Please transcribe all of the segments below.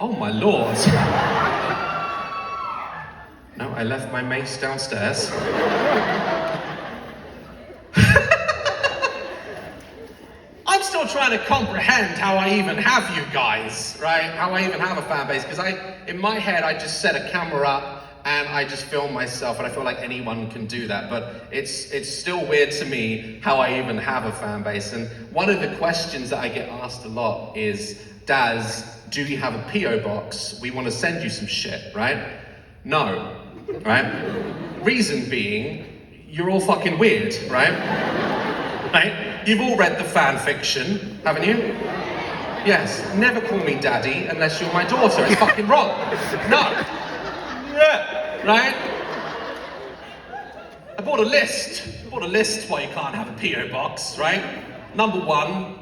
Oh my lord. No, I left my mace downstairs. I'm still trying to comprehend how I even have you guys, right? How I even have a fan base, because in my head, I just set a camera up and I just film myself, and I feel like anyone can do that, but it's still weird to me how I even have a fan base. And one of the questions that I get asked a lot is, Daz, do you have a P.O. box? We want to send you some shit, right? No, right? Reason being, you're all fucking weird, right? Right? You've all read the fan fiction, haven't you? Yes, never call me daddy unless you're my daughter. It's fucking wrong. No. Yeah, right? I bought a list why you can't have a P.O. box, right? Number one,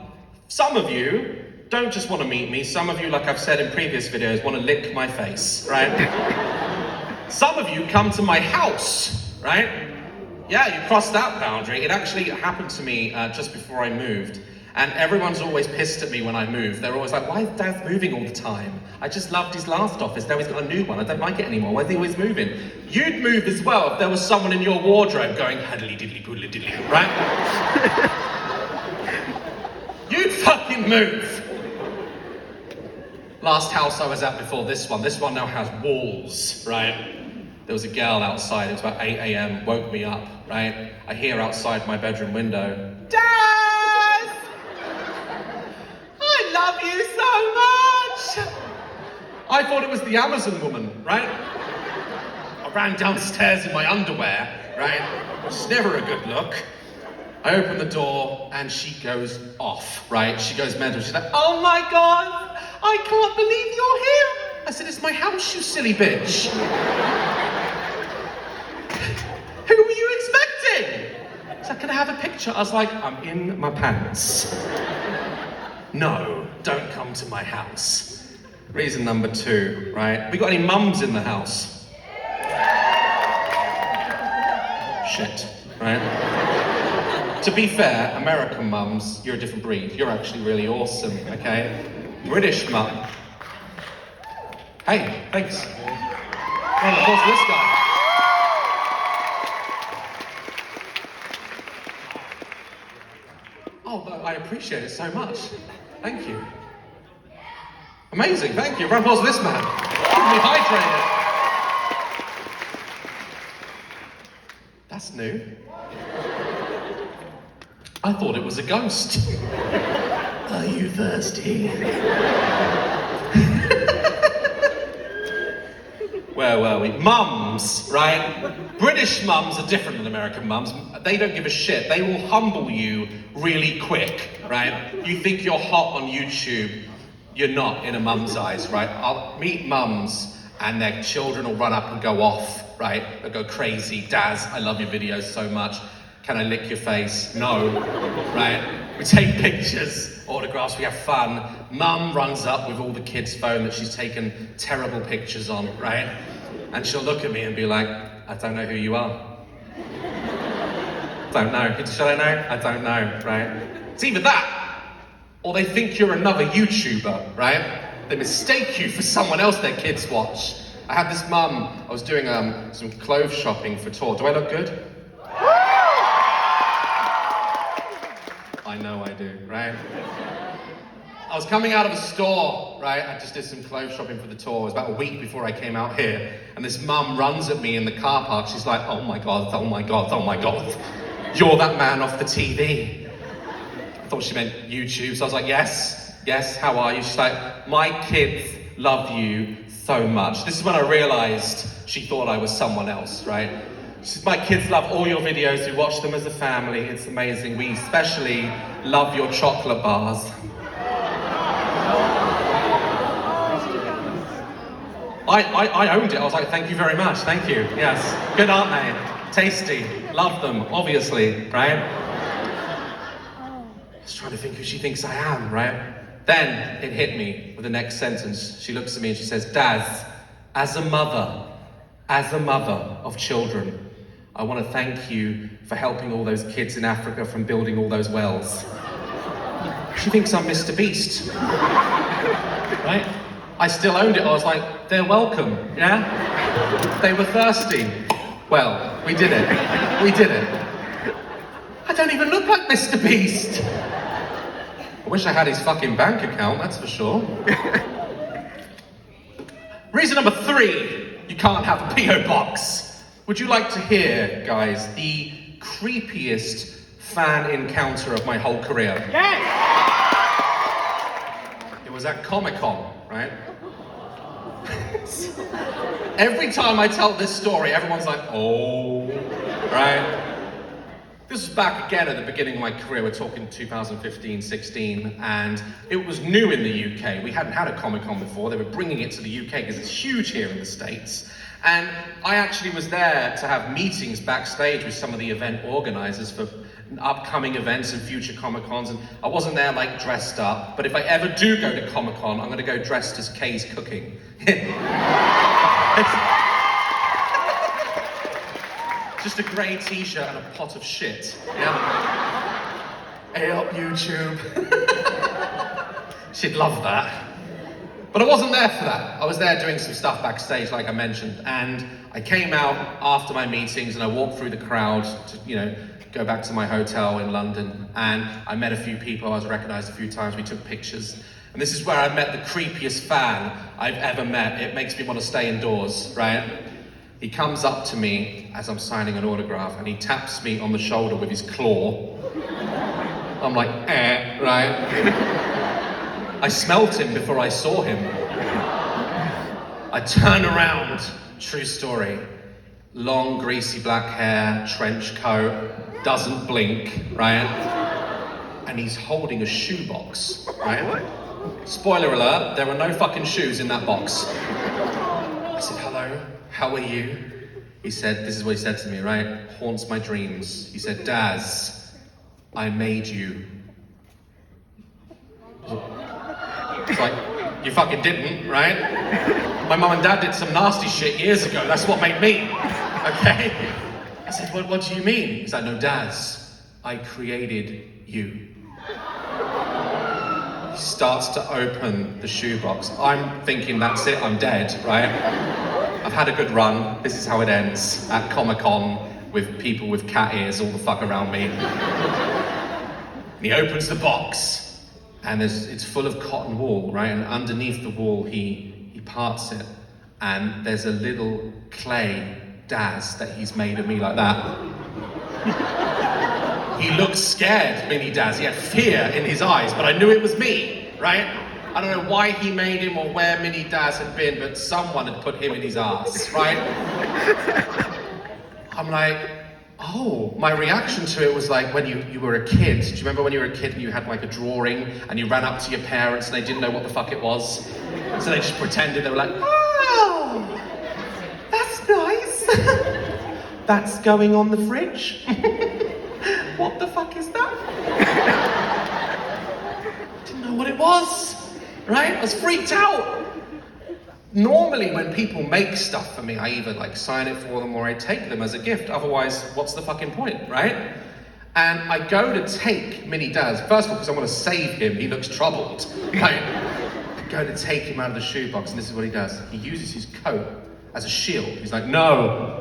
some of you don't just want to meet me. Some of you, like I've said in previous videos, want to lick my face, right? Some of you come to my house, right? Yeah, you crossed that boundary. It actually happened to me just before I moved. And everyone's always pissed at me when I move. They're always like, why is Daz moving all the time? I just loved his last office, now he's got a new one. I don't like it anymore. Why is he always moving? You'd move as well if there was someone in your wardrobe going, huddly diddly poodly diddly, right? You'd fucking move. Last house I was at before this one now has walls, right? There was a girl outside, it was about 8 a.m, woke me up, right? I hear outside my bedroom window, Daz! I love you so much! I thought it was the Amazon woman, right? I ran downstairs in my underwear, right? Which is never a good look. I open the door and she goes off, right? She goes mental. She's like, oh my God, I can't believe you're here. I said, it's my house, you silly bitch. Who were you expecting? She's like, can I have a picture? I was like, I'm in my pants. No, don't come to my house. Reason number two, right? We got any mums in the house? Shit, right? To be fair, American mums, you're a different breed. You're actually really awesome, okay? British mum. Hey, thanks. Round of applause for this guy. Oh, I appreciate it so much. Thank you. Amazing, thank you. Round of applause for this man. Keeping me hydrated. That's new. I thought it was a ghost. Are you thirsty? Where were we? Mums, right? British mums are different than American mums. They don't give a shit. They will humble you really quick, right? You think you're hot on YouTube, you're not in a mum's eyes, right? I'll meet mums and their children will run up and go off, right? They'll go crazy. Daz, I love your videos so much. Can I lick your face? No, right? We take pictures, autographs, we have fun. Mum runs up with all the kids' phone that she's taken terrible pictures on, right? And she'll look at me and be like, I don't know who you are. Don't know. Should I know? I don't know, right? It's either that, or they think you're another YouTuber, right? They mistake you for someone else their kids watch. I had this mum, I was doing some clothes shopping for tour. Do I look good? I know I do, right? I was coming out of a store, right? I just did some clothes shopping for the tour. It was about a week before I came out here. And this mum runs at me in the car park. She's like, oh my God, oh my God, oh my God. You're that man off the TV. I thought she meant YouTube. So I was like, yes, how are you? She's like, my kids love you so much. This is when I realized she thought I was someone else, right? She said, my kids love all your videos. We watch them as a family. It's amazing. We especially love your chocolate bars. I owned it. I was like, thank you very much. Thank you. Yes. Good, aren't they? Tasty. Love them, obviously, right? I was trying to think who she thinks I am, right? Then it hit me with the next sentence. She looks at me and she says, Daz, as a mother of children, I want to thank you for helping all those kids in Africa from building all those wells. She thinks I'm Mr. Beast. Right? I still owned it. I was like, they're welcome, yeah? They were thirsty. Well, we did it. We did it. I don't even look like Mr. Beast. I wish I had his fucking bank account, that's for sure. Reason number 3, you can't have a P.O. box. Would you like to hear, guys, the creepiest fan encounter of my whole career? Yes! It was at Comic-Con, right? Every time I tell this story, everyone's like, oh, right? This was back again at the beginning of my career. We're talking 2015, 16, and it was new in the UK. We hadn't had a Comic-Con before. They were bringing it to the UK because it's huge here in the States. And I actually was there to have meetings backstage with some of the event organizers for upcoming events and future Comic-Cons, and I wasn't there like dressed up, but if I ever do go to Comic-Con, I'm gonna go dressed as Kay's cooking. Just a grey t-shirt and a pot of shit, yeah? Hey up, YouTube. She'd love that. But I wasn't there for that. I was there doing some stuff backstage, like I mentioned, and I came out after my meetings and I walked through the crowd to, go back to my hotel in London, and I met a few people. I was recognized a few times. We took pictures. And this is where I met the creepiest fan I've ever met. It makes me want to stay indoors, right? He comes up to me as I'm signing an autograph and he taps me on the shoulder with his claw. I'm like, right? I smelt him before I saw him. I turn around, true story. Long, greasy black hair, trench coat, doesn't blink, right? And he's holding a shoebox, right? Spoiler alert, there are no fucking shoes in that box. I said, hello, how are you? He said, this is what he said to me, right? Haunts my dreams. He said, Daz, I made you. It's like, you fucking didn't, right? My mum and dad did some nasty shit years ago. That's what made me, okay? I said, what do you mean? He's like, no, Daz, I created you. He starts to open the shoebox. I'm thinking, that's it, I'm dead, right? I've had a good run. This is how it ends at Comic-Con with people with cat ears all the fuck around me. And he opens the box. And it's full of cotton wool, right? And underneath the wool, he parts it. And there's a little clay Daz that he's made of me like that. He looked scared, Mini Daz. He had fear in his eyes, but I knew it was me, right? I don't know why he made him or where Mini Daz had been, but someone had put him in his ass, right? I'm like, oh, my reaction to it was like when you were a kid. Do you remember when you were a kid and you had like a drawing and you ran up to your parents and they didn't know what the fuck it was? So they just pretended. They were like, oh, that's nice. That's going on the fridge. What the fuck is that? Didn't know what it was, right? I was freaked out. Normally when people make stuff for me, I either like sign it for them or I take them as a gift. Otherwise, what's the fucking point, right? And I go to take Mini Daz, first of all, because I want to save him. He looks troubled, right? I go to take him out of the shoebox, and this is what he does. He uses his coat as a shield. He's like, no.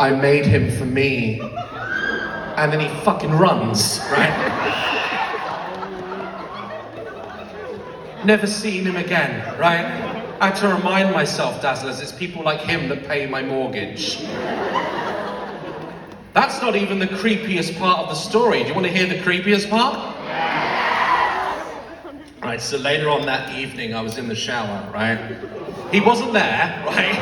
I made him for me. And then he fucking runs, right? Never seen him again, right? I had to remind myself, Dazzlers, it's people like him that pay my mortgage. That's not even the creepiest part of the story. Do you want to hear the creepiest part? Right, so later on that evening, I was in the shower, right? He wasn't there, right?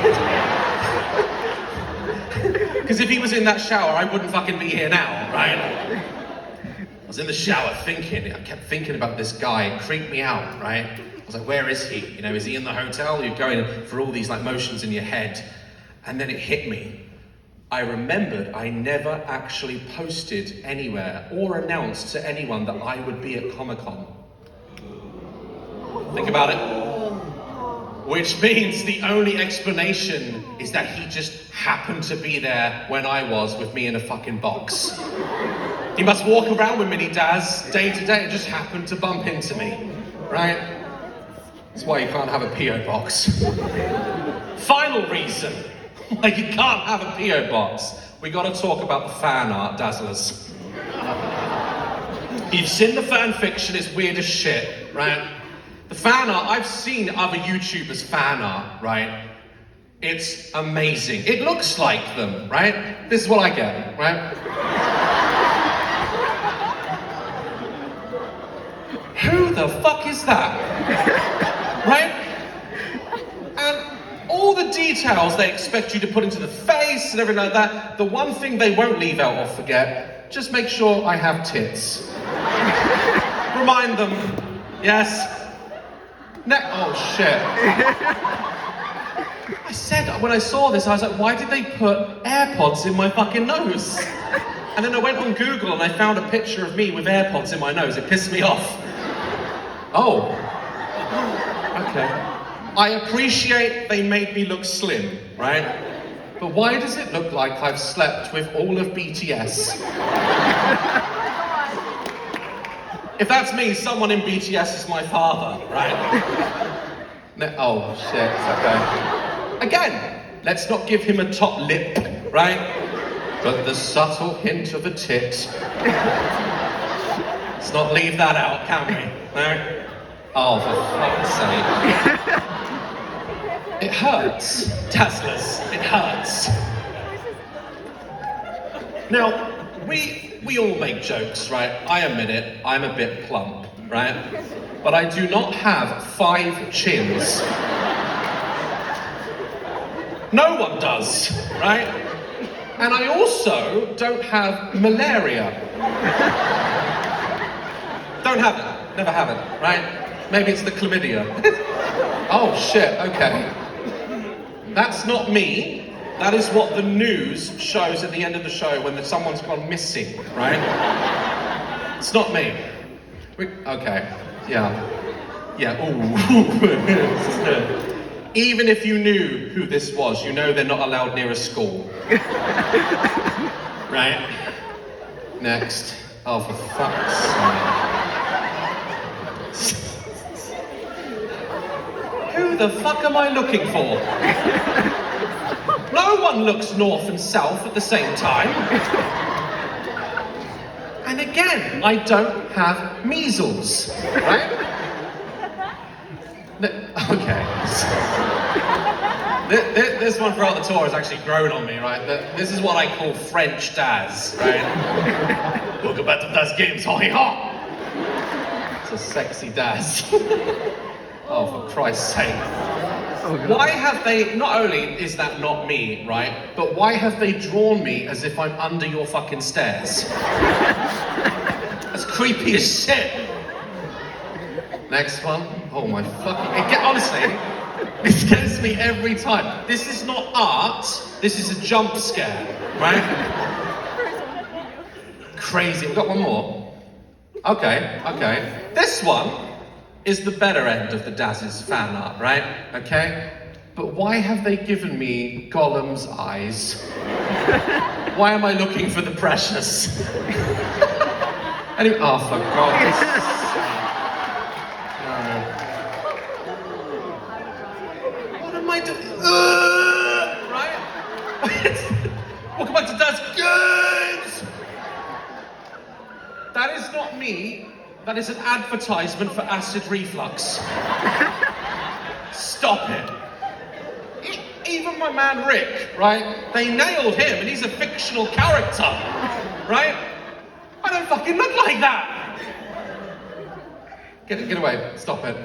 Because if he was in that shower, I wouldn't fucking be here now, right? I was in the shower thinking, I kept thinking about this guy, it creeped me out, right? I was like, where is he? Is he in the hotel? You're going for all these like motions in your head. And then it hit me. I remembered I never actually posted anywhere or announced to anyone that I would be at Comic-Con. Think about it. Which means the only explanation is that he just happened to be there when I was with me in a fucking box. He must walk around with Mini Daz day to day and just happened to bump into me, right? That's why you can't have a P.O. box. Final reason why you can't have a P.O. box. We gotta talk about the fan art, Dazzlers. You've seen the fan fiction, it's weird as shit, right? The fan art, I've seen other YouTubers' fan art, right? It's amazing. It looks like them, right? This is what I get, right? Who the fuck is that? Right? And all the details they expect you to put into the face and everything like that, the one thing they won't leave out or forget, just make sure I have tits. Remind them, yes? Oh shit. I said, when I saw this, I was like, why did they put AirPods in my fucking nose? And then I went on Google and I found a picture of me with AirPods in my nose. It pissed me off. Oh. Okay. I appreciate they made me look slim, right? But why does it look like I've slept with all of BTS? If that's me, someone in BTS is my father, right? No, oh, shit, okay. Again, let's not give him a top lip, right? But the subtle hint of a tit. Let's not leave that out, can we? No? Oh, for fuck's sake. It hurts, Dazzlers, it hurts. Now, we all make jokes, right? I admit it, I'm a bit plump, right? But I do not have 5 chins. No one does, right? And I also don't have malaria. Don't have it, never have it, right? Maybe it's the chlamydia. Oh shit, okay. That's not me. That is what the news shows at the end of the show when someone's gone missing, right? It's not me. Okay, yeah. Yeah, ooh. Even if you knew who this was, you know they're not allowed near a school. Right? Next. Oh, for fuck's sake. Who the fuck am I looking for? No one looks north and south at the same time. And again, I don't have measles, right? Okay. This one throughout the tour has actually grown on me, right? This is what I call French Daz, right? Welcome back to Daz Games, ho ho! It's a sexy Daz. Oh, for Christ's sake. Why have they, not only is that not me, right? But why have they drawn me as if I'm under your fucking stairs? That's creepy as shit. Next one. Oh my fucking... honestly, this gets me every time. This is not art, this is a jump scare, right? Crazy. We've got one more. Okay. This one is the better end of the Daz's fan art, right? Okay? But why have they given me Gollum's eyes? Why am I looking for the precious? Anyway, oh, for God's sake. What am I doing? Right? Welcome back to Daz Games! That is not me. That is an advertisement for acid reflux. Stop it. Even my man Rick, right? They nailed him and he's a fictional character, right? I don't fucking look like that. Get away. Stop it.